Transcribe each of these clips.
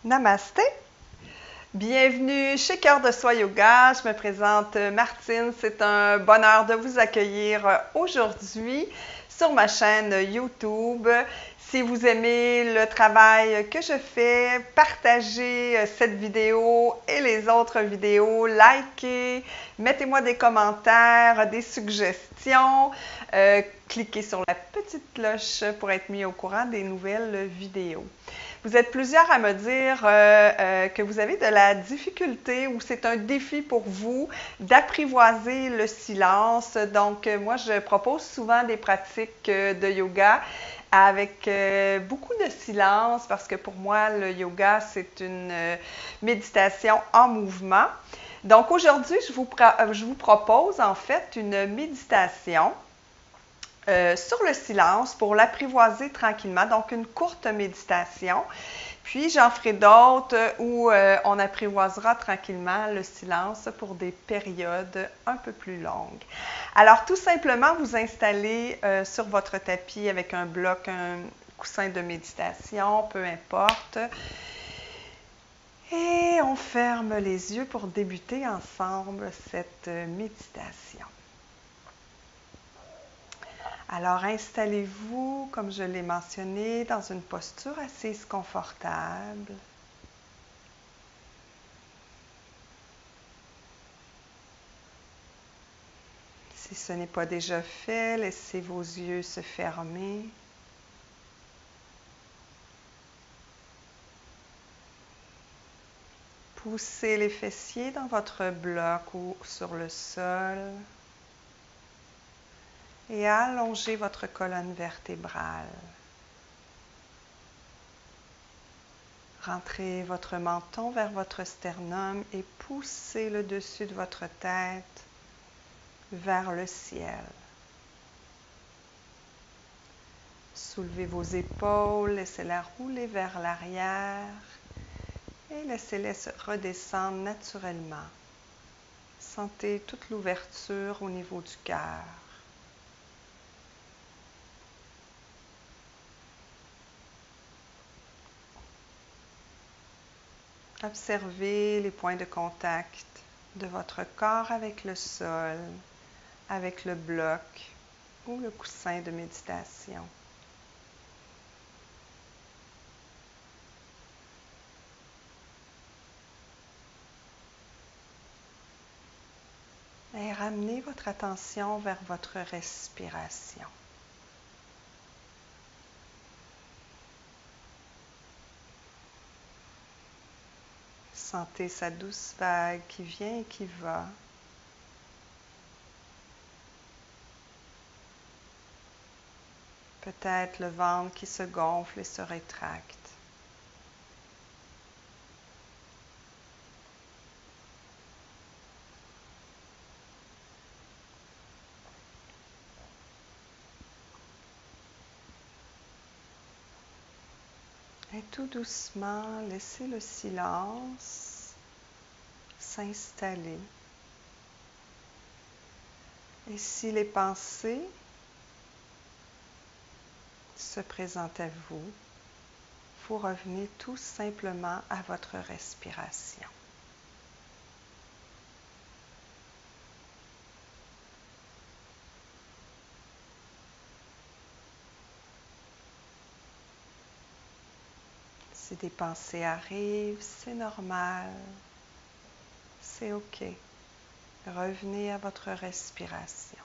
Namasté! Bienvenue chez Cœur de Soi Yoga. Je me présente Martine. C'est un bonheur de vous accueillir aujourd'hui sur ma chaîne YouTube. Si vous aimez le travail que je fais, partagez cette vidéo et les autres vidéos, likez, mettez-moi des commentaires, des suggestions, cliquez sur la petite cloche pour être mis au courant des nouvelles vidéos. Vous êtes plusieurs à me dire que vous avez de la difficulté ou c'est un défi pour vous d'apprivoiser le silence. Donc, moi, je propose souvent des pratiques de yoga avec beaucoup de silence parce que pour moi, le yoga, c'est une méditation en mouvement. Donc, aujourd'hui, je vous propose en fait une méditation sur le silence pour l'apprivoiser tranquillement, donc une courte méditation. Puis j'en ferai d'autres où on apprivoisera tranquillement le silence pour des périodes un peu plus longues. Alors tout simplement, vous installez sur votre tapis avec un bloc, un coussin de méditation, peu importe. Et on ferme les yeux pour débuter ensemble cette méditation. Alors, installez-vous, comme je l'ai mentionné, dans une posture assise confortable. Si ce n'est pas déjà fait, laissez vos yeux se fermer. Poussez les fessiers dans votre bloc ou sur le sol et allongez votre colonne vertébrale. Rentrez votre menton vers votre sternum et poussez le dessus de votre tête vers le ciel. Soulevez vos épaules, laissez-les rouler vers l'arrière et laissez-les redescendre naturellement. Sentez toute l'ouverture au niveau du cœur. Observez les points de contact de votre corps avec le sol, avec le bloc ou le coussin de méditation. Et ramenez votre attention vers votre respiration. Sentez sa douce vague qui vient et qui va. Peut-être le ventre qui se gonfle et se rétracte. Et tout doucement, laissez le silence s'installer. Et si les pensées se présentent à vous, vous revenez tout simplement à votre respiration. Si des pensées arrivent, c'est normal, c'est OK. Revenez à votre respiration.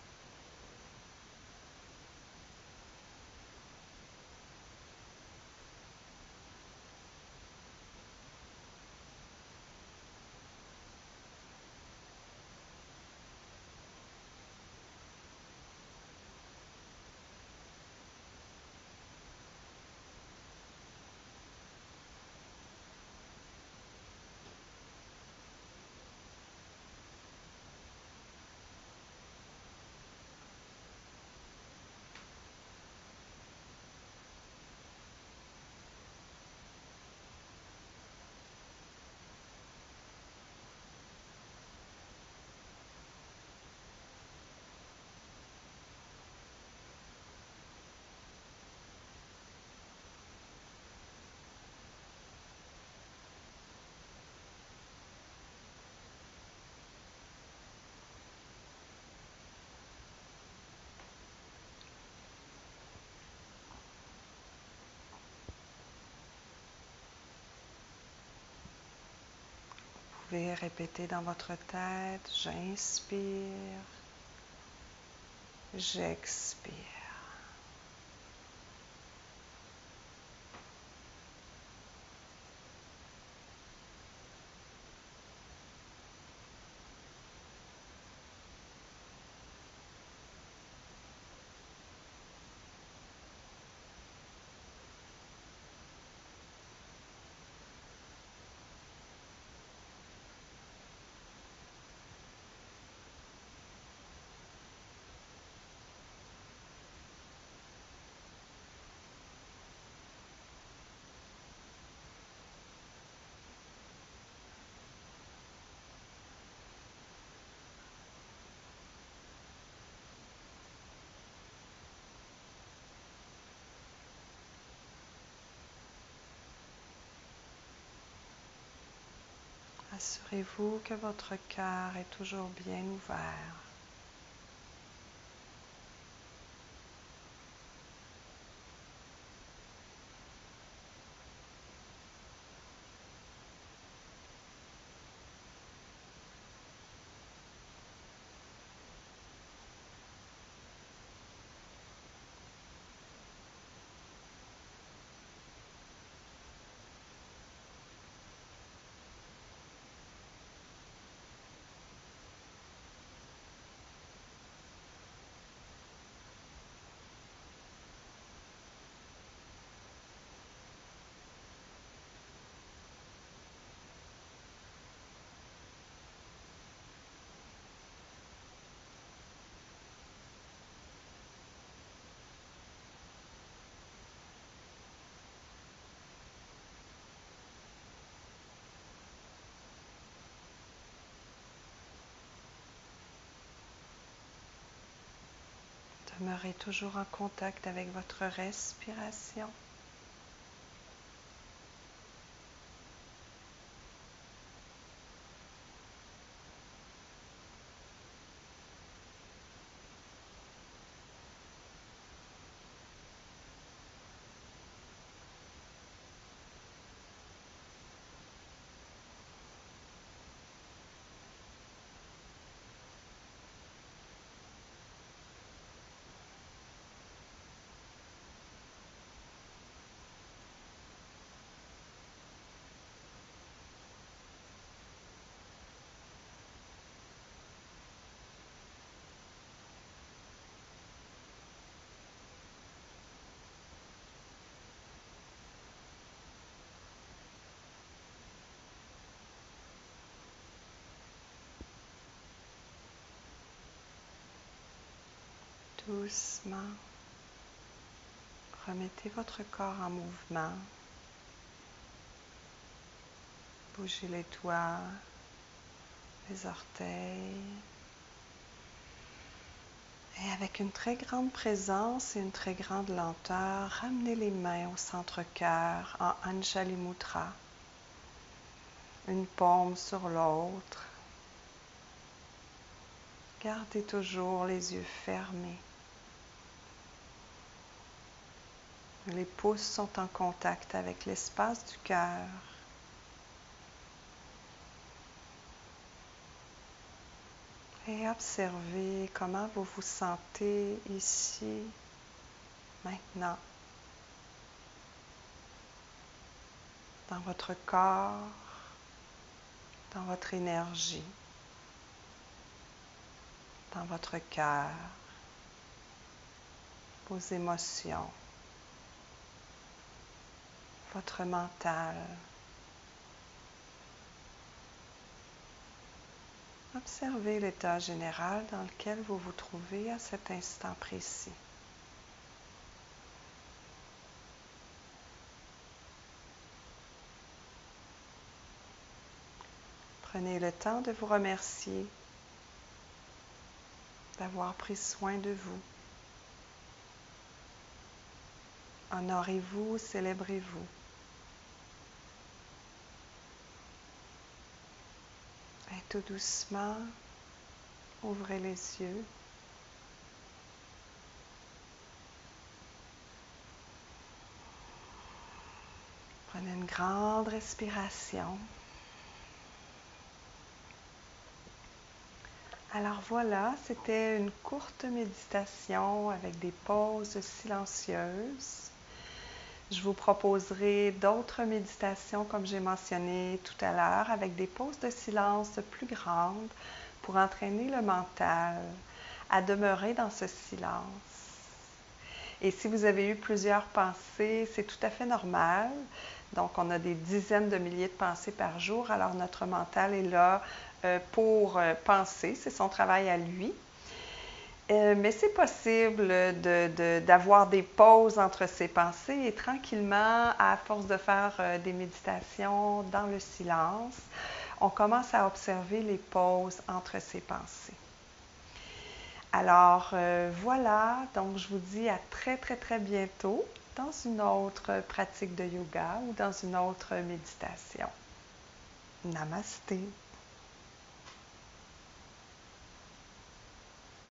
pouvez répéter dans votre tête, j'inspire, j'expire. Assurez-vous que votre cœur est toujours bien ouvert. Demeurez toujours en contact avec votre respiration. Doucement, remettez votre corps en mouvement. Bougez les doigts, les orteils. Et avec une très grande présence et une très grande lenteur, ramenez les mains au centre-cœur en Anjali Mudra. Une paume sur l'autre. Gardez toujours les yeux fermés. Les pouces sont en contact avec l'espace du cœur. Et observez comment vous vous sentez ici, maintenant, dans votre corps, dans votre énergie, dans votre cœur, vos émotions, votre mental. Observez l'état général dans lequel vous vous trouvez à cet instant précis. Prenez le temps de vous remercier d'avoir pris soin de vous. Honorez-vous, célébrez-vous. Et tout doucement, ouvrez les yeux. Prenez une grande respiration. Alors voilà, c'était une courte méditation avec des pauses silencieuses. Je vous proposerai d'autres méditations, comme j'ai mentionné tout à l'heure, avec des pauses de silence plus grandes pour entraîner le mental à demeurer dans ce silence. Et si vous avez eu plusieurs pensées, c'est tout à fait normal. Donc, on a des dizaines de milliers de pensées par jour. Alors, notre mental est là pour penser. C'est son travail à lui. Mais c'est possible d'avoir des pauses entre ces pensées et tranquillement, à force de faire des méditations dans le silence, on commence à observer les pauses entre ces pensées. Alors voilà, donc je vous dis à très très très bientôt dans une autre pratique de yoga ou dans une autre méditation. Namasté.